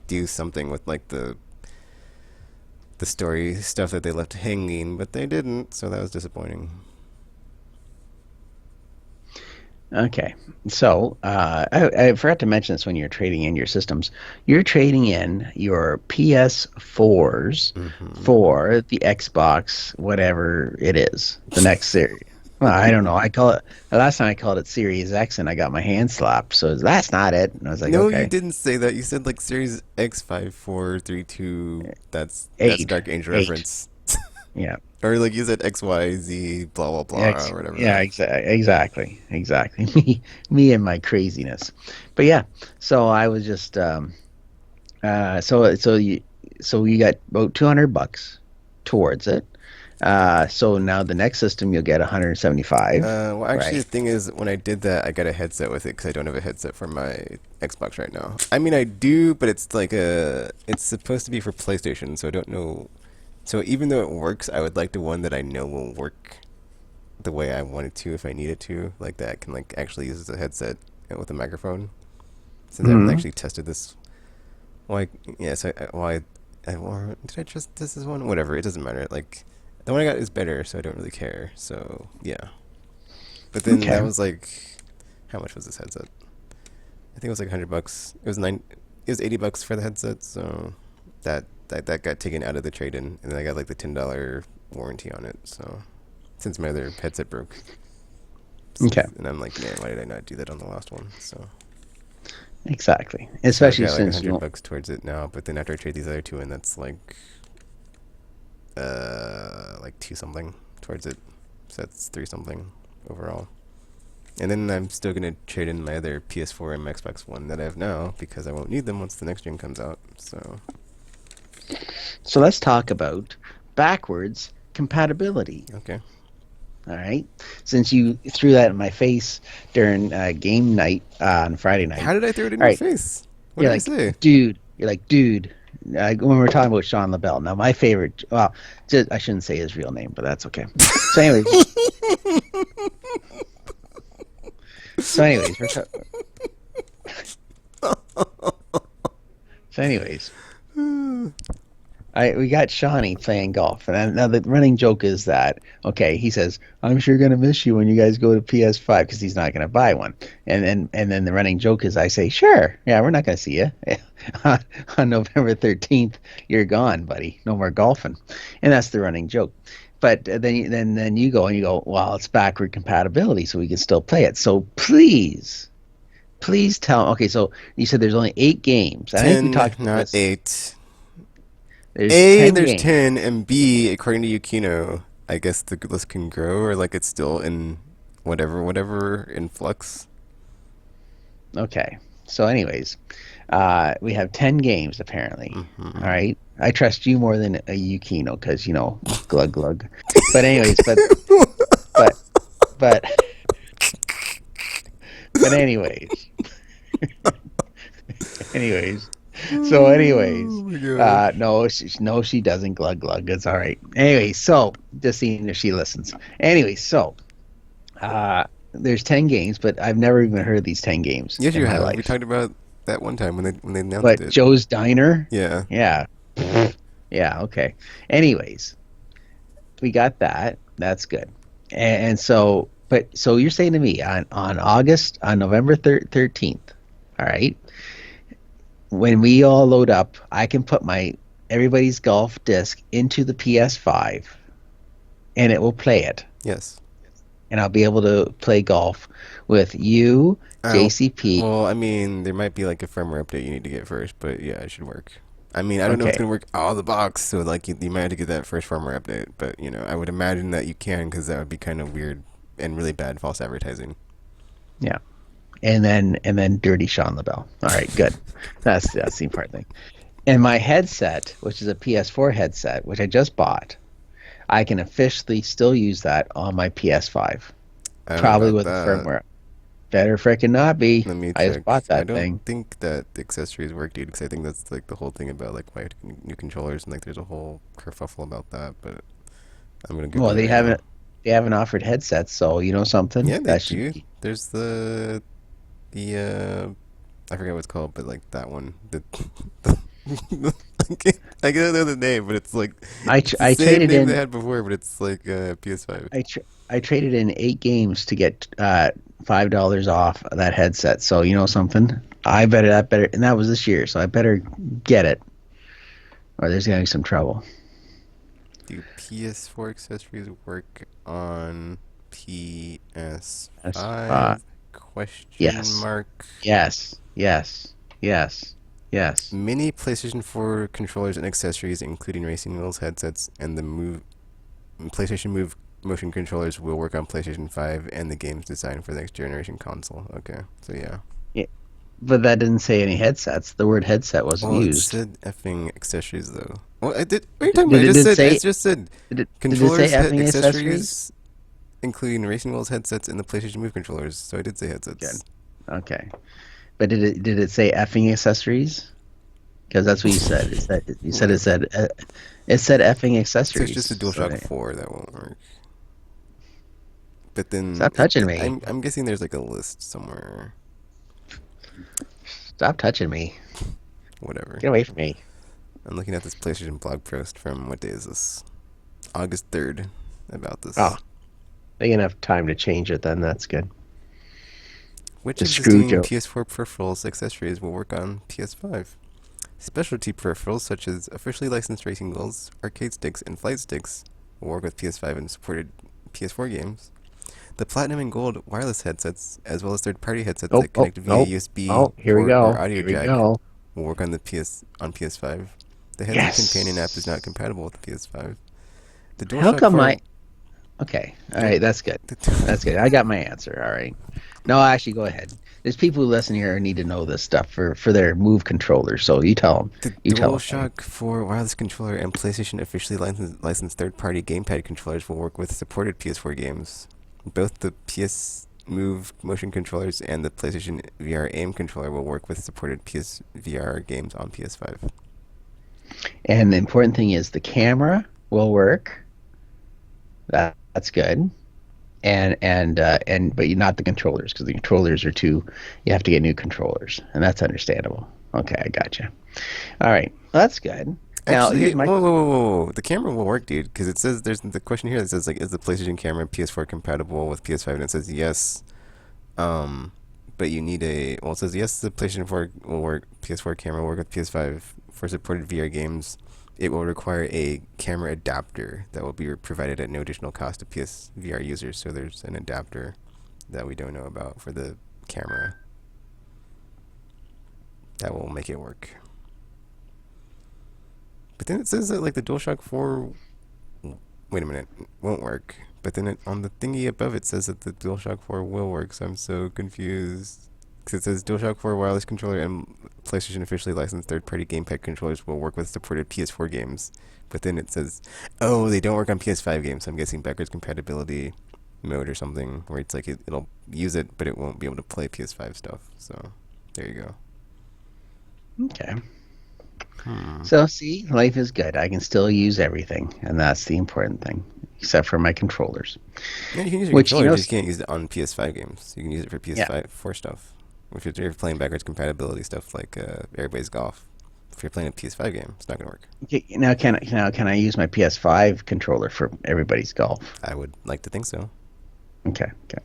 do something with like the story stuff that they left hanging, but they didn't, so that was disappointing. Okay, so I forgot to mention this when you're trading in your systems. You're trading in your PS4s Hmm. for the Xbox, whatever it is, the next series. Well, I don't know. I call it the last time I called it Series X, and I got my hand slapped. So that's not it. And I was like, No, you okay, didn't say that. You said like Series X 5432. That's a eight, Dark Angel eight. reference. Yeah. Or like you said XYZ blah blah blah or whatever. Yeah, exactly. Me and my craziness. But yeah, so I was just so you got about $200 towards it. So now the next system you'll get 175, Well, actually, right? the thing is, when I did that, I got a headset with it because I don't have a headset for my Xbox right now. I mean, I do, but it's like it's supposed to be for PlayStation, so I don't know. So even though it works, I would like the one that I know will work the way I want it to if I need it to, like that can like actually use as a headset with a microphone. Since I haven't Hmm. actually tested this, why? Yeah, so why? Or did I trust this as one? Whatever, it doesn't matter. Like the one I got is better, so I don't really care. So yeah. But then that Okay. was like, how much was this headset? I think it was like $100. It was nine. It was $80 for the headset. So that got taken out of the trade in, and then I got like the $10 warranty on it. So since my other headset broke, Okay. and I'm like, man, why did I not do that on the last one? So Exactly. I've Especially got like a since you hundred don't. bucks towards it now. But then after I trade these other two in, that's like two something towards it. So that's three something overall. And then I'm still gonna trade in my other PS4 and my Xbox One that I have now because I won't need them once the next gen comes out. So So let's talk about backwards compatibility. okay, All right. Since you threw that in my face during game night on Friday night. how did I throw it in All your right. face? What You're did I like, say? dude. You're like, dude. When we're talking about Sean LaBelle. Now, my favorite. Well, I shouldn't say his real name, but that's okay. So, anyways. So, anyways. So, anyways. We got Shawnee playing golf, and now the running joke is that okay, he says, "I'm sure gonna miss you when you guys go to PS5 because he's not gonna buy one," and then the running joke is I say, "Sure, yeah, we're not gonna see you on November 13th. You're gone, buddy. No more golfing," and that's the running joke. But then you go and you go, well, it's backward compatibility, so we can still play it. So please tell. Okay, so you said there's only 8 games, and I think we 10, talked about not this. 8. There's A, 10 there's games. 10, and B, according to Yukino, I guess the list can grow or like it's still in whatever in flux. Okay. So, anyways, we have 10 games apparently. All Hmm. right. I trust you more than a Yukino because, glug glug. But, anyways, but, but, but, anyways, anyways. So, anyways, Oh my gosh. no, no, she doesn't glug glug. It's all right. Anyway, so just seeing if she listens. Anyway, so, uh, there's 10 games, but I've never even heard of these 10 games Yes, in you my have. We life. talked about that one time when they announced But it. Joe's Diner, Yeah. yeah, yeah, okay. Anyways, we got that. That's good. And so, but so you're saying to me on November 13th, all right, when we all load up, I can put my everybody's golf disc into the PS5 and it will play it. Yes. And I'll be able to play golf with you, Oh, JCP. well, I mean, there might be like a firmware update you need to get first, but yeah, it should work. I mean, I don't know if it's Okay. gonna work out of the box, so like you might have to get that first firmware update. But I would imagine that you can because that would be kind of weird and really bad false advertising. Yeah. And then Dirty Sean LaBelle. All right, good. That's the important thing. And my headset, which is a PS4 headset, which I just bought, I can officially still use that on my PS5. I don't know Probably about with a that. firmware. Better frickin' not be. Let me I just check. bought I that don't thing. think that the accessories work, dude. Because I think that's like the whole thing about like why new controllers and like there's a whole kerfuffle about that. But I'm gonna Google Well, it right now. they haven't offered headsets, so you know something? Yeah, they That should do. be There's the I forget what it's called, but like that one. I can't know the name, but it's like it's the I same traded name they in had before, but it's like PS5. I traded in 8 games to get $5 off that headset. So you know something? I better that better and that was this year, so I better get it or there's gonna be some trouble. Do PS4 accessories work on That's uh PS5? Question yes. mark. Yes. Yes. Yes. Yes. Many PlayStation 4 controllers and accessories, including racing wheels, headsets, and the move. PlayStation Move motion controllers will work on PlayStation 5 and the games designed for the next generation console. Okay, so yeah. Yeah, but that didn't say any headsets. The word headset wasn't Well, it used. said effing accessories though. Well, I did. What are you talking about? Did it It say just said did it say controllers, effing accessories? accessories, including racing wheels, headsets, and the PlayStation Move controllers. So I did say Good. headsets. Okay. But did it say effing accessories? Because that's what you said. Whatever. It said effing So it's accessories. just the So DualShock 4 that won't work. But then stop touching me. I'm guessing there's like a list somewhere. Stop touching me. Whatever. Get away from me. I'm looking at this PlayStation blog post from what day is this? August 3rd about Oh, this. they can have time to change it then. That's good. Which The screw existing joke. PS4 peripherals accessories will work on PS5? Specialty peripherals such as officially licensed racing wheels, arcade sticks, and flight sticks will work with PS5 and supported PS4 games. The Platinum and Gold wireless headsets, as well as third-party headsets Oh, that oh, connect via oh, USB oh, here we port or go. audio Here we jack, go. will work on the PS5. The headset companion app is not Yes. compatible with the PS5. The How DualShock come 4. okay. All The, right, that's good. That's good. I got my answer. All right. No, actually, go ahead. There's people who listen here who need to know this stuff for their Move controllers. So you tell them. the You tell them. Right? DualShock 4 wireless controller and PlayStation officially licensed third-party gamepad controllers will work with supported PS4 games. Both the PS Move motion controllers and the PlayStation VR aim controller will work with supported PS VR games on PS5. And the important thing is the camera will work. That's good. And but you not the controllers because the controllers are too. You have to get new controllers, and that's understandable. Okay, I got you. All right, well, that's good. Now Actually, here's my whoa. The camera will work, dude, because it says there's the question here that says like, is the PlayStation camera PS4 compatible with PS5? And it says yes. Um, but you need a well, it says yes, the PlayStation 4 will work. PS4 camera will work with PS5 for supported VR games. It will require a camera adapter that will be provided at no additional cost to PSVR users. So there's an adapter that we don't know about for the camera that will make it work. But then it says that like the DualShock 4, wait a minute, won't work. But then on the thingy above it says that the DualShock 4 will work. So I'm so confused. Because it says DualShock 4 wireless controller and PlayStation officially licensed third-party gamepad controllers will work with supported PS4 games. But then it says, oh, they don't work on PS5 games. So I'm guessing backwards compatibility mode or something where it's like it'll use it, but it won't be able to play PS5 stuff. So there you go. okay. Hmm. So see, life is good. I can still use everything, and that's the important thing, except for my controllers. Yeah, you can use your Which controller, you just can't use it on PS5 games. You can use it for yeah. PS5 for stuff. If you're playing backwards compatibility stuff like Everybody's Golf, if you're playing a PS5 game, it's not gonna work. Okay, now can I use my PS5 controller for everybody's golf? I would like to think so. Okay. Okay.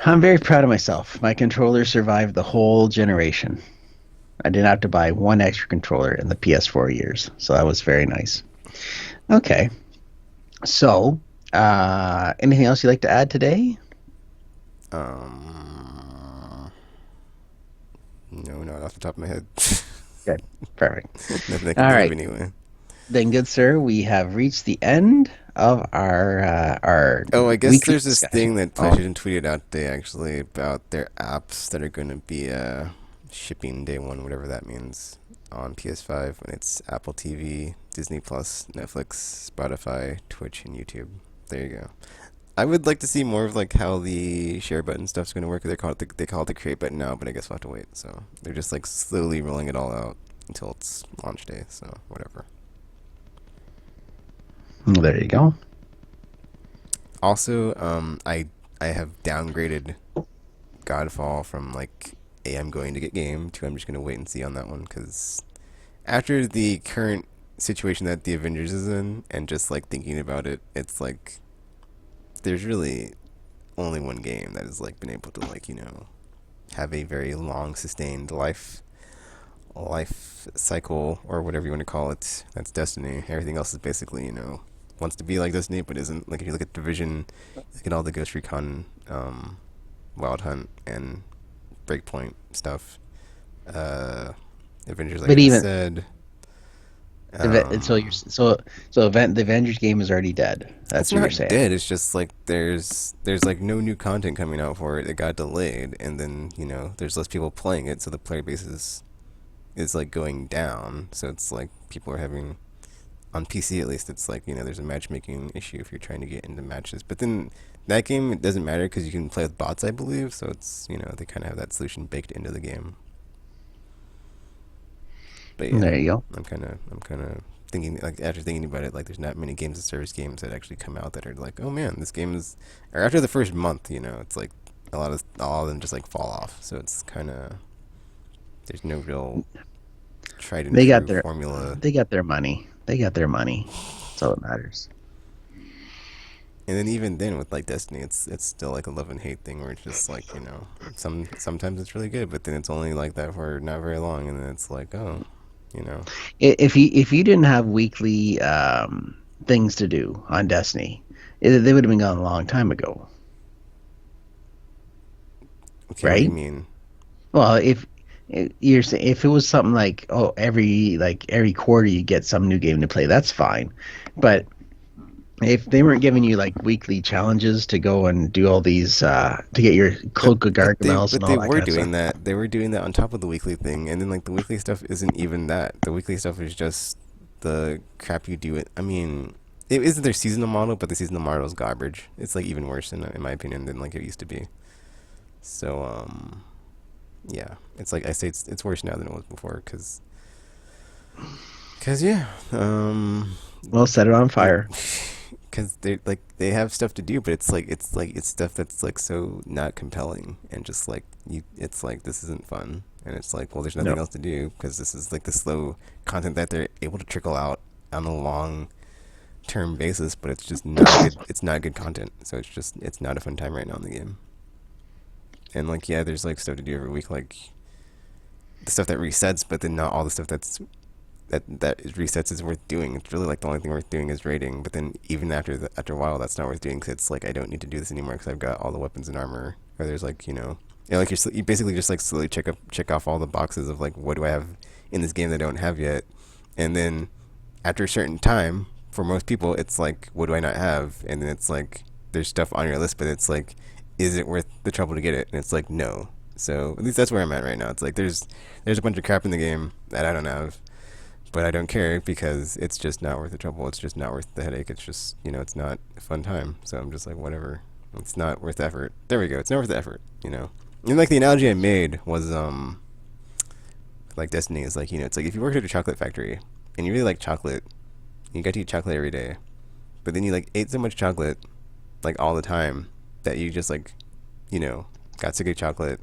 I'm very proud of myself. My controller survived the whole generation. I didn't have to buy one extra controller in the PS4 years, so that was very nice. Okay, so anything else you'd like to add today? No, not off the top of my head. Good, perfect. Nothing I can All think of right, anyway. then, good sir, we have reached the end of our Oh, I guess weekly there's this discussion. thing that Oh, PlayStation tweeted out today actually about their apps that are going to be shipping day one, whatever that means, on PS5. And it's Apple TV, Disney Plus, Netflix, Spotify, Twitch, and YouTube. There you go. I would like to see more of like how the share button stuff's going to work. They call it the create button now, but I guess we'll have to wait. So they're just like slowly rolling it all out until it's launch day. So whatever. there you go. Also, I have downgraded Godfall from like a I'm going to get game to I'm just gonna wait and see on that one because after the current situation that the Avengers is in and just like thinking about it, it's like there's really only one game that has like been able to like have a very long sustained life cycle or whatever you want to call it. That's Destiny. Everything else is basically wants to be like Destiny but isn't. Like if you look at Division, look at all the Ghost Recon, Wild Hunt, and Breakpoint stuff. Uh, Avengers, like But I even said. Um, The Avengers game is already dead. it's That's what you're not saying. dead. It's just like there's like no new content coming out for it. It got delayed, and then there's less people playing it, so the player base is like going down. So it's like people are having on PC at least. It's like there's a matchmaking issue if you're trying to get into matches. But then that game it doesn't matter because you can play with bots, I believe. So it's they kind of have that solution baked into the game. But yeah, There you go. I'm kind of thinking like after thinking about it, like there's not many games as service games that actually come out that are like, oh man, this game is. Or after the first month, it's like all of them just like fall off. So it's kind of there's no real tried and They got true their formula. they got their money. They got their money. That's all that matters. And then even then with like Destiny, it's still like a love and hate thing where it's just like sometimes it's really good, but then it's only like that for not very long, and then it's like oh, you know, If you didn't have weekly things to do on Destiny, they would have been gone a long time ago, okay, what do you right? mean? Well, if it was something like every quarter you get some new game to play, that's fine. But if they weren't giving you like weekly challenges to go and do all these to get your But cloak of but they Gargamel's and but all they that were kind of stuff. doing that. They were doing that on top of the weekly thing, and then like the weekly stuff isn't even that. The weekly stuff is just the crap you do. It. I mean, it isn't their seasonal model, but the seasonal model is garbage. It's like even worse in my opinion than like it used to be. So yeah, it's like I say it's worse now than it was before because yeah Well, set it on it fire. because they have stuff to do, but it's stuff that's like so not compelling and just like it's like this isn't fun, and it's like well there's No. nothing else to do because this is like the slow content that they're able to trickle out on a long term basis, but it's just not good. It's not good content, so it's not a fun time right now in the game. And like yeah, there's like stuff to do every week, like the stuff that resets, but then not all the stuff that resets is worth doing. It's really like the only thing worth doing is raiding. But then even after a while, that's not worth doing because it's like I don't need to do this anymore because I've got all the weapons and armor. Or there's like like you basically just like slowly check off all the boxes of like what do I have in this game that I don't have yet, and then after a certain time, for most people, it's like what do I not have, and then it's like there's stuff on your list, but it's like is it worth the trouble to get it? And it's like no. So at least that's where I'm at right now. It's like there's a bunch of crap in the game that I don't have, but I don't care because it's just not worth the trouble. It's just not worth the headache. It's just it's not a fun time. So I'm just like whatever. It's not worth the effort. There we go. It's not worth the effort. And like the analogy I made was like Destiny is like it's like if you worked at a chocolate factory and you really like chocolate, you got to eat chocolate every day, but then you like ate so much chocolate like all the time that you just like you know got sick of chocolate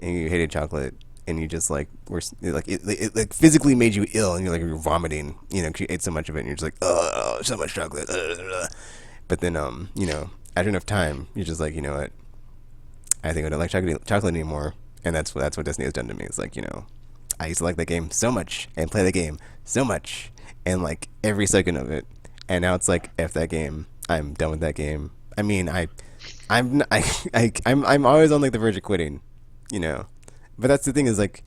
and you hated chocolate and you just like were like it like physically made you ill and you're vomiting 'cause you ate so much of it and you're just like oh so much chocolate but then after enough time you're just like you know what I think I don't like chocolate anymore, and that's what Disney has done to me. It's like I used to like that game so much and play the game so much and like every second of it, and now it's like f that game. I'm done with that game. I mean I'm always on like the verge of quitting, you know. But that's the thing is like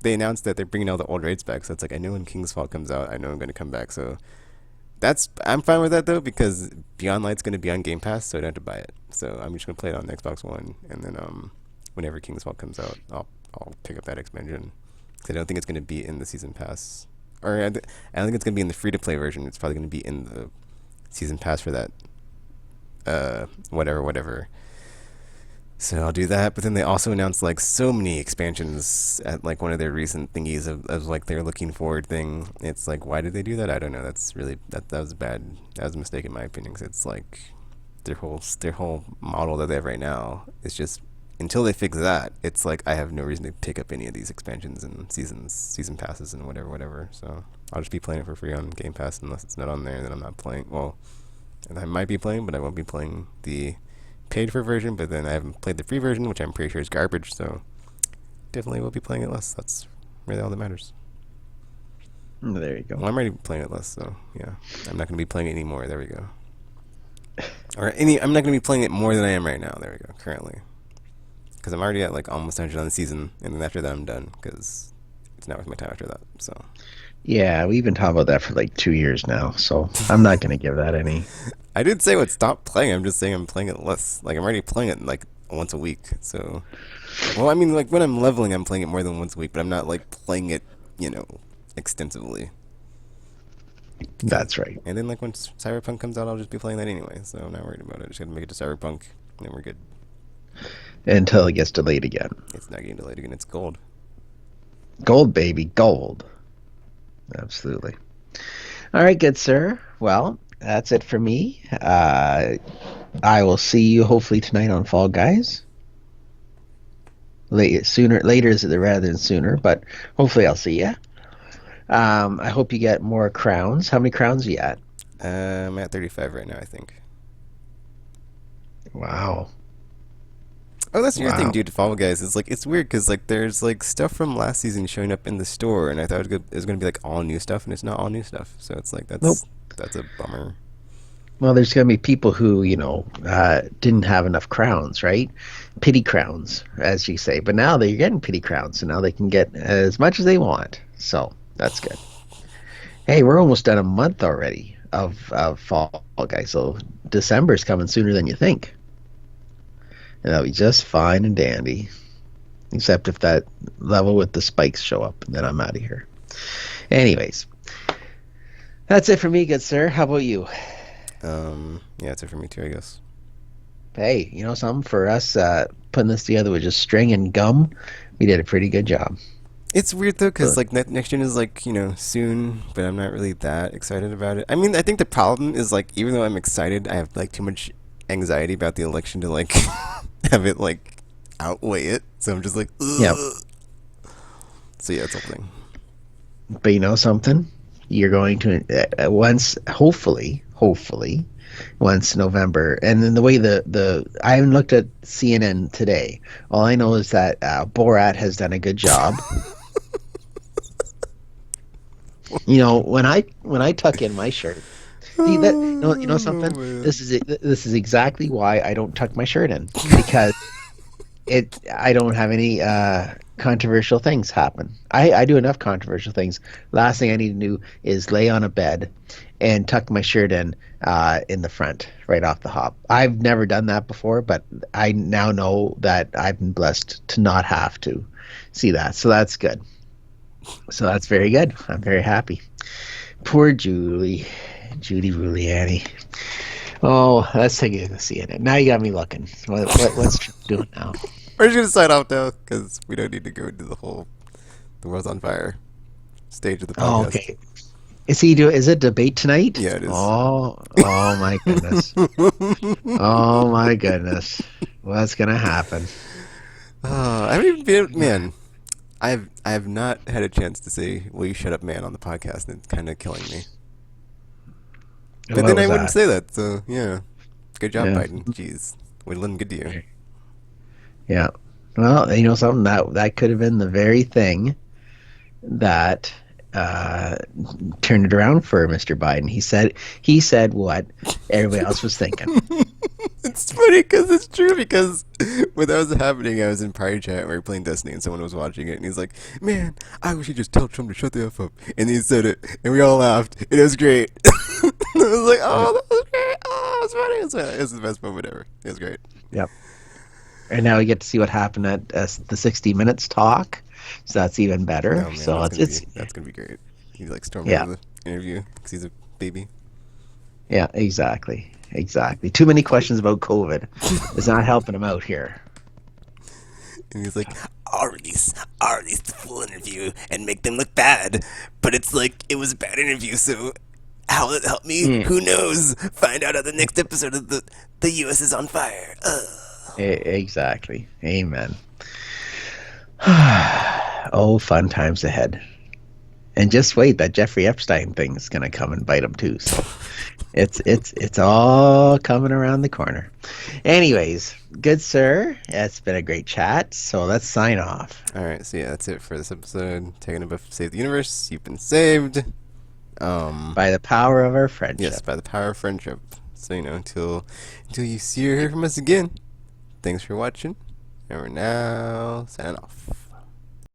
they announced that they're bringing all the old raids back, so it's like I know when King's Fall comes out, I know I'm going to come back. So I'm fine with that though because Beyond Light's going to be on Game Pass, so I don't have to buy it. So I'm just going to play it on the Xbox One, and then whenever King's Fall comes out, I'll pick up that expansion. 'Cause I don't think it's going to be in the season pass, or I don't think it's going to be in the free to play version. It's probably going to be in the season pass for that whatever. So I'll do that. But then they also announced like so many expansions at like one of their recent thingies of like their looking forward thing. It's like why did they do that? I don't know. That's really that was bad. That was a mistake in my opinion. 'Cause it's like their whole model that they have right now is just until they fix that. It's like I have no reason to pick up any of these expansions and season passes and whatever. So I'll just be playing it for free on Game Pass unless it's not on there. Then I'm not playing. Well, and I might be playing, but I won't be playing the paid for version. But then I haven't played the free version, which I'm pretty sure is garbage. So definitely will be playing it less. That's really all that matters. There you go. Well, I'm already playing it less, so yeah, I'm not going to be playing it anymore. There we go. I'm not going to be playing it more than I am right now. There we go. Currently, because I'm already at like almost 100 on the season, and then after that I'm done because it's not worth my time after that. So Yeah, we've been talking about that for like 2 years now, so I'm not going to give that any. I didn't say I would stop playing. I'm just saying I'm playing it less. Like I'm already playing it like once a week. So, well, I mean, like when I'm leveling, I'm playing it more than once a week, but I'm not like playing it, you know, extensively. That's right. And then like when Cyberpunk comes out, I'll just be playing that anyway. So I'm not worried about it. Just gotta make it to Cyberpunk, and then we're good. Until it gets delayed again. It's not getting delayed again. It's gold. Gold, baby, gold. Absolutely. All right, good sir. Well, that's it for me. I will see you hopefully tonight on Fall Guys. Later is rather than sooner, but hopefully I'll see you. I hope you get more crowns. How many crowns are you at? I'm at 35 right now, I think. Wow. Oh, that's your thing, Wow. dude. Fall Guys. It's like it's weird because like there's like stuff from last season showing up in the store, and I thought it was gonna be like all new stuff, and it's not all new stuff. So it's like Nope. that's a bummer. Well, there's going to be people who, didn't have enough crowns, right? Pity crowns, as you say. But now they're getting pity crowns, so now they can get as much as they want. So that's good. Hey, we're almost done a month already of Fall Guys, so December's coming sooner than you think. And that'll be just fine and dandy. Except if that level with the spikes show up, then I'm out of here. Anyways, that's it for me, good sir. How about you? Yeah, it's it for me too, I guess. Hey, you know something? For us putting this together with just string and gum, we did a pretty good job. It's weird though, So, because like next gen is like soon, but I'm not really that excited about it. I mean, I think the problem is like even though I'm excited, I have like too much anxiety about the election to like have it like outweigh it. So I'm just like, yeah, ugh. So yeah, it's a thing. but you know something? You're going to once, hopefully, once November, and then the way the I haven't looked at CNN today. All I know is that Borat has done a good job. When I tuck in my shirt, see that you know Oh something. man. This is exactly why I don't tuck my shirt in because I don't have any controversial things happen. I do enough controversial things. Last thing I need to do is lay on a bed and tuck my shirt in the front right off the hop. I've never done that before, but I now know that I've been blessed to not have to see that. So that's good. So that's very good. I'm very happy. Poor Judy Ruliani. Oh, let's take it to see it. Now you got me looking. What's Trump doing now? We're just gonna sign off now because we don't need to go into the whole "the world's on fire" stage of the Oh, podcast. okay. Is it debate tonight? Yeah, it is. Oh my goodness. Oh my goodness. What's gonna happen? I haven't even been, man. I have not had a chance to say "Will you shut up, man" on the podcast, and it's kind of killing me. But What then I was wouldn't that? say that, so yeah. Good job, Yeah. Biden. Jeez, we're looking good to you. Yeah. Well, you know something that could have been the very thing that uh, turned it around for Mr. Biden. He said what everybody else was thinking. It's funny because it's true. Because when that was happening, I was in Pride Chat. We were playing Destiny, and someone was watching it, and he's like, "Man, I wish you just tell Trump to shut the f up." And he said it, and we all laughed, and it was great. I was like, "Oh, that was great! Oh, it was funny! It was the best moment ever. It was great." Yep. And now we get to see what happened at the 60 Minutes talk. So that's even better. Oh man, So it's that's gonna be great. He like stormed yeah. over the interview because he's a baby, Yeah, exactly. Exactly. Too many questions about COVID. It's not helping him out here. and he's like, I'll release the full interview and make them look bad, but it's like it was a bad interview, so how will it help me? Mm, Who knows? Find out on the next episode of the U.S. is on fire. exactly. Amen. Oh, fun times ahead. And just wait, that Jeffrey Epstein thing is going to come and bite him too. So it's all coming around the corner. Anyways, good sir, it's been a great chat. So let's sign off. All right, so yeah, that's it for this episode. TKKN and Buff save the universe. You've been saved. By the power of our Yes, friendship. by the power of friendship. So until you see or hear from us again. Thanks for watching, and we're now signing off.